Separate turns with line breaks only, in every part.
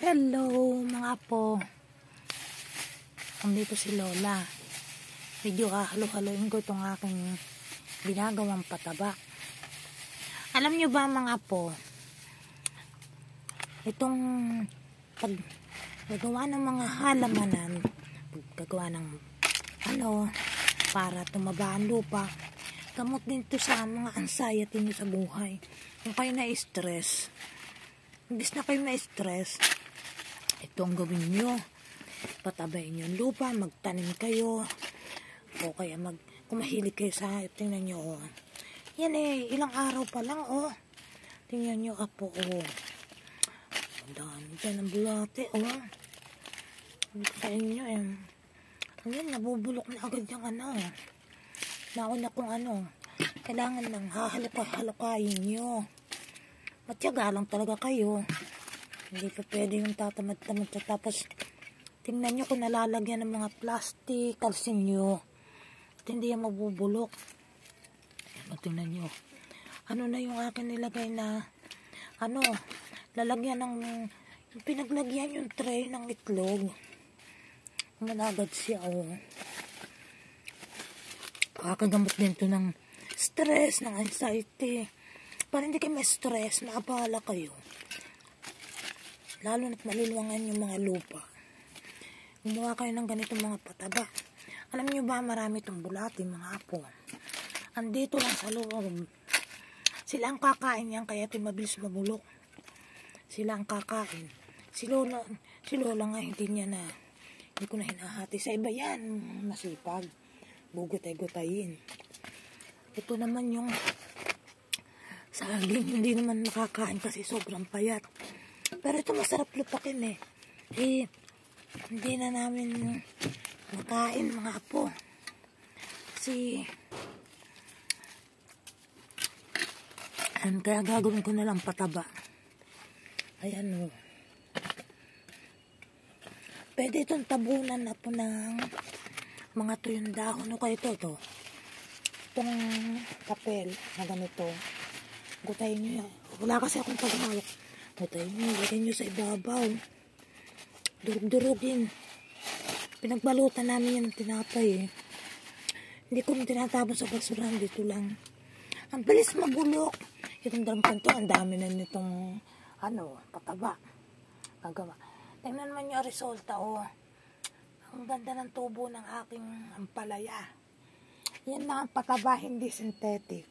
Hello mga po. Nandito si Lola. Medyo halo-haloin ko itong aking ginagawang pataba. Alam nyo ba mga po, itong paggagawa ng mga halamanan, paggagawa ng para tumaba ang lupa, gamot din ito sa mga anxiety nyo sa buhay. Kung kayo na-stress, imbis na kayo na-stress, ito ang gawin nyo. Patabayin nyo ang lupa, magtanim kayo, o kaya kung mahilig kayo sa hayop, tingnan nyo, oh. Yan ilang araw pa lang, oh. Tingnan nyo, apo, oh. Ang dami dyan ang bulate, oh. Sa inyo, Ayan, nabubulok na agad yung nauna kung kailangan lang hahalukay-halukayin nyo. Matyaga lang talaga kayo. Hindi pa pwede yung tatamad-tamad. Tapos, tingnan nyo kung nalalagyan ng mga plastic, kalsin nyo. At hindi yan mabubulok. Ayan, tingnan nyo. Ano na yung akin nilagay na, lalagyan ng, pinaglagyan yung tray ng itlog. Managad siya, oh. Kakagamot din to ng stress, ng anxiety. Para hindi kayo ma-stress, maabala kayo. Lalo na't maluluwangan yung mga lupa. Gumawa kayo ng ganitong mga pataba. Alam nyo ba, marami itong bulati, mga apo. Andito lang sa loob. Sila ang kakain yan, kaya ito mabilis mabulok. Sila ang kakain. Si Lola nga, hindi ko na hinahati. Sa iba yan, masipag. Bugutay-gutayin. Ito naman yung saging, hindi naman nakakain kasi sobrang payat. Pero ito masarap lupakin hindi na namin nakain mga apo. Kasi kaya gagawin ko na lang pataba. Ayan, oh. Pwede itong tabunan na po ng mga tuyong dahon. O kayo ito. Itong papel na ganito. Gutayin nyo yan. Wala kasi akong paghawak. Gutayin nyo. Gutayin nyo sa ibabaw. Durug-durugin. Pinagbalutan namin yan ng tinapay. Hindi ko nang tinatapon sa basurahan. Dito lang. Ang bilis mabulok. Itong darampan to. Ang dami na nitong pataba. Gagawa. Tingnan naman yung resulta, oh. Ang ganda ng tubo ng aking ampalaya. Yan na ang pataba, hindi synthetic.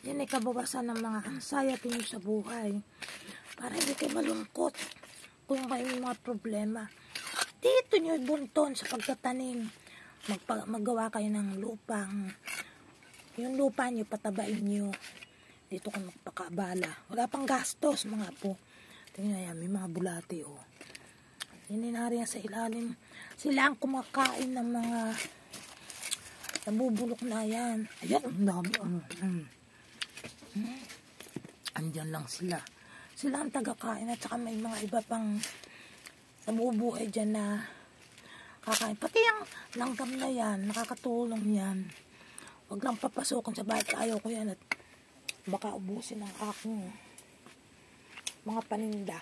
Yan ay kabawasan ng mga anxiety nyo sa buhay. Para hindi kayo malungkot kung kayo may mga problema. Dito nyo ibunton sa pagtatanim. Maggawa kayo ng lupang. Yung lupa nyo, patabain nyo. Dito kung magpakabala. Wala pang gastos, mga po. Tingnan yan, may mga bulati, oh. Hininari yan sa ilalim. Sila ang kumakain ng mga nabubulok na yan. Ayan, ang dami. Andyan lang sila. Sila ang tagakain at saka may mga iba pang nabubuhay dyan na kakain. Pati yung langgam na yan, nakakatulong yan. Huwag lang papasukan sa bahay. Ayaw ko yan at baka ubusin ang aking mga paninda.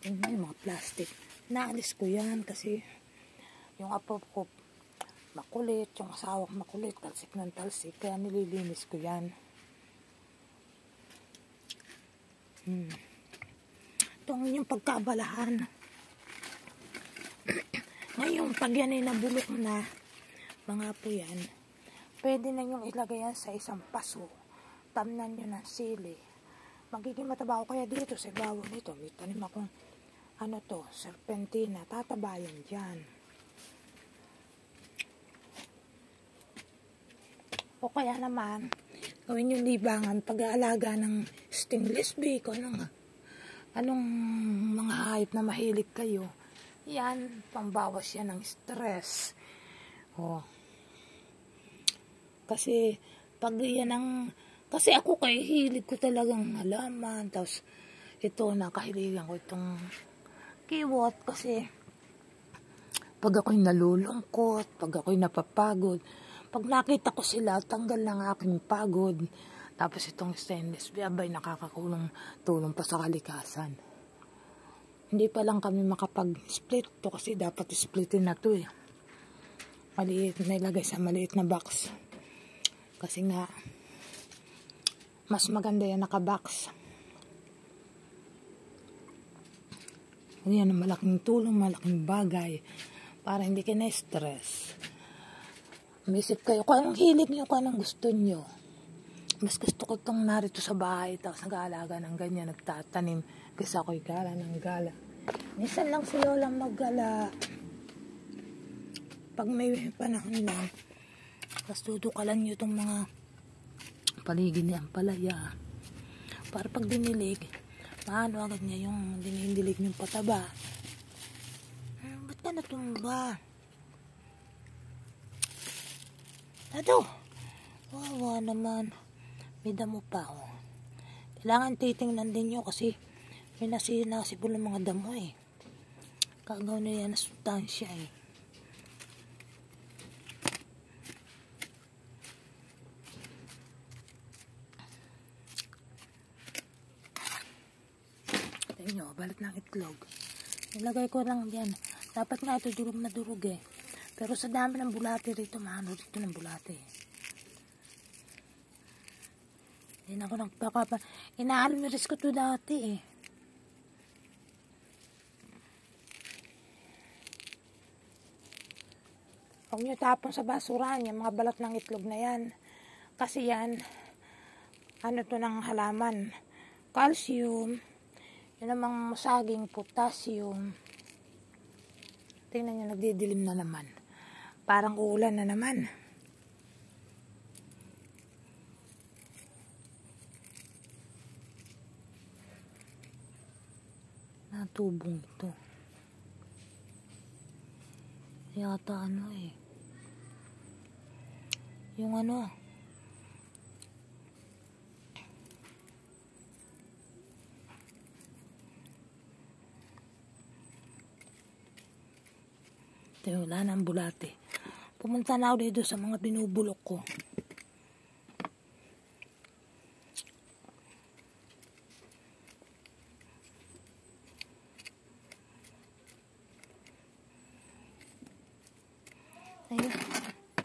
Yung mga plastic. Naalis ko yan kasi yung apo ko makulit, yung asawa ko makulit, talsik ng talsik. Kaya nililinis ko yan. Itong yung pagkaabalahan. Ngayon, pag yan ay nabulok na, mga po yan, pwede na yung ilagay yan sa isang paso. Tamnan nyo ng sili. Magiging mataba ko kaya dito sa ibabaw nito. May tanim akong serpentina. Tatabayan dyan. O kaya naman, gawin yung libangan pag-aalaga ng stingless bee. Anong mga hayop na mahilig kayo. Yan, pambawas yan ng stress. Kasi, pag yan kasi ako hilig ko talagang halaman. Tapos, ito, nakahiligan ko itong kiwot. Kasi, pag ako'y nalulungkot, pag ako'y napapagod, pag nakita ko sila, tanggal ng aking pagod. Tapos itong stainless, abay tulong pa sa kalikasan. Hindi pa lang kami makapag-split to kasi dapat splitin na to eh. Maliit, nilagay sa maliit na box. Kasi nga, mas maganda yan naka-box. Yan ang malaking tulong, malaking bagay para hindi ka na-stress. Umisip kayo kung anong hilig nyo, kung anong gusto nyo. Mas gusto ko itong narito sa bahay, tapos nag-aalaga ng ganyan, nagtatanim, kasi ako'y gala ng gala. Minsan lang si Lola maggala. Pag may panahon lang, tapos tutukalan nyo itong mga paligid niya, palaya. Para pag dinilig, maano agad niya yung dinidilig niyong pataba. Ba't ka natumba? Ato! Wawa naman. May damo pa, oh. Kailangan titingnan din nyo kasi may nasibol ng mga damo, eh. Kagaw na yan na sustansya, eh. Tingnan nyo, balat ng itlog. Nilagay ko lang yan. Dapat nga ito durog na durog, eh. Pero sa dami ng bulate rito, mahano dito ng bulate, eh. Hindi na ako nagpakapa. Inaalmiris ko to dati eh. Huwag nyo tapon sa basurahan yung mga balat ng itlog na yan. Kasi yan, ano to ng halaman. Calcium, yun namang saging, potassium. Tingnan nyo, nagdidilim na naman. Parang uulan na naman. Natubong ito. Yata ano eh. Yung ano. Ito, wala na ang bulate. Pumunta na ako dito sa mga binubulok ko. Ayun.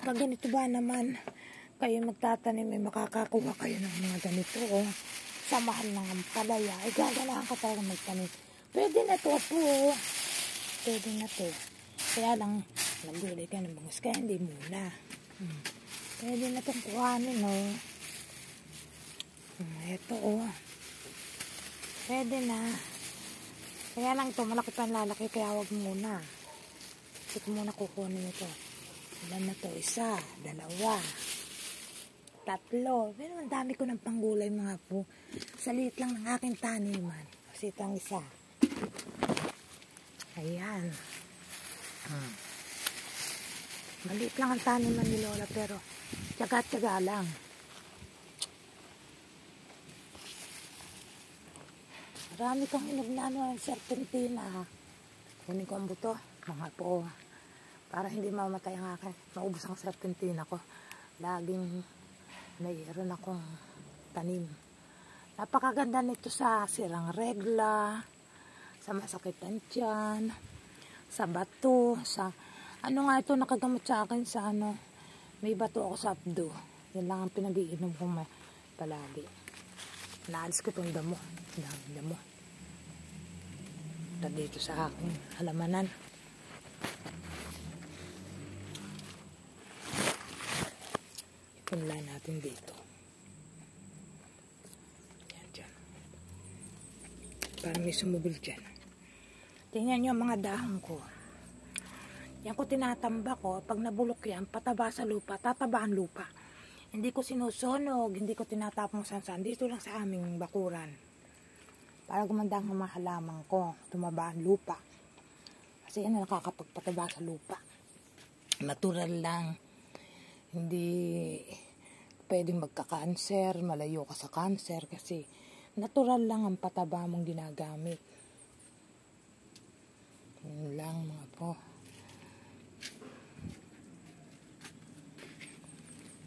Pag ganito ba naman, kayo magtatanim, may makakakuha kayo ng mga ganito, oh. Sa mahal ng ampalaya, ay gaganahan ka talaga magtanim. Pwede na to po, oh. Pwede na to. Kaya lang, nagulay ka ng bangus, kaya hindi muna. Pwede na itong kuhanin, oh. Ito, oh. Pwede na. Kaya lang ito, malaki pa lalaki, kaya wag muna. Hindi ko muna kukunin ito. Ilan na to? 1, 2, 3. Pero ang dami ko ng panggulay mga po. Salit lang ng aking taniman. Kasi ito ang isa. Ayan. Maliit lang ang taniman ni Lola pero tiyaga-tiyaga lang. Marami kang hinog na ano, serpentina. Kunin ko ang buto. Mga po. Para hindi mamatay ang akin. Maubos ang serpentina ko. Laging mayroon akong tanim. Napakaganda nito sa sirang regla, sa masakitan tiyan, sa bato, sa ano nga ito nakagamot sa akin sa ano. May bato ako sa abdo. Yan lang ang pinag-iinom ko palagi. Naalis ko itong damo. Damo. Ito dito sa aking halamanan. Punla natin dito. Yan dyan. Para may sumubil dyan. Tingnan nyo ang mga dahon ko. Yan ko tinatamba ko. Pag nabulok yan, pataba sa lupa. Tataba ang lupa. Hindi ko sinusunog. Hindi ko tinatapong saan-saan. Dito lang sa aming bakuran. Para gumanda ang mga halaman ko. Tumaba ang lupa. Kasi yan nakakapagpataba sa lupa. Natural lang. Hindi pwedeng magka-cancer, malayo ka sa cancer kasi natural lang ang pataba mong ginagamit. Yun lang mga po.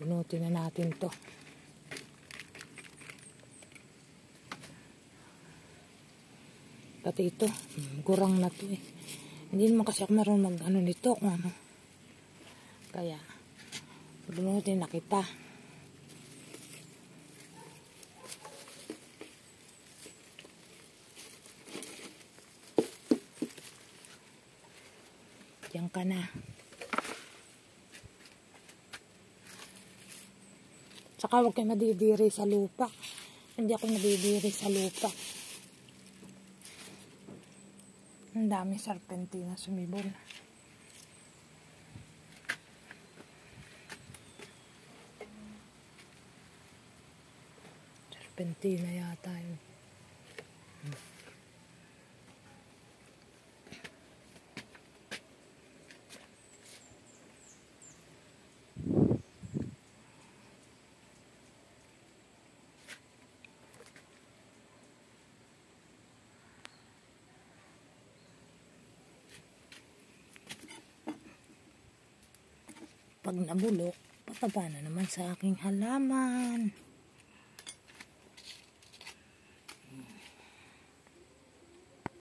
Bunutin na natin to. Pati ito, gurang na to eh. Hindi naman kasi ako marunong mag ano nito kung ano. Kaya, bunutin na kita. Diyan ka na. Tsaka huwag kayo madidiri sa lupa. Hindi ako nadidiri sa lupa. Ang dami serpentina sumibol. Serpentina yata yun. Pag nabulok, pataba na naman sa aking halaman.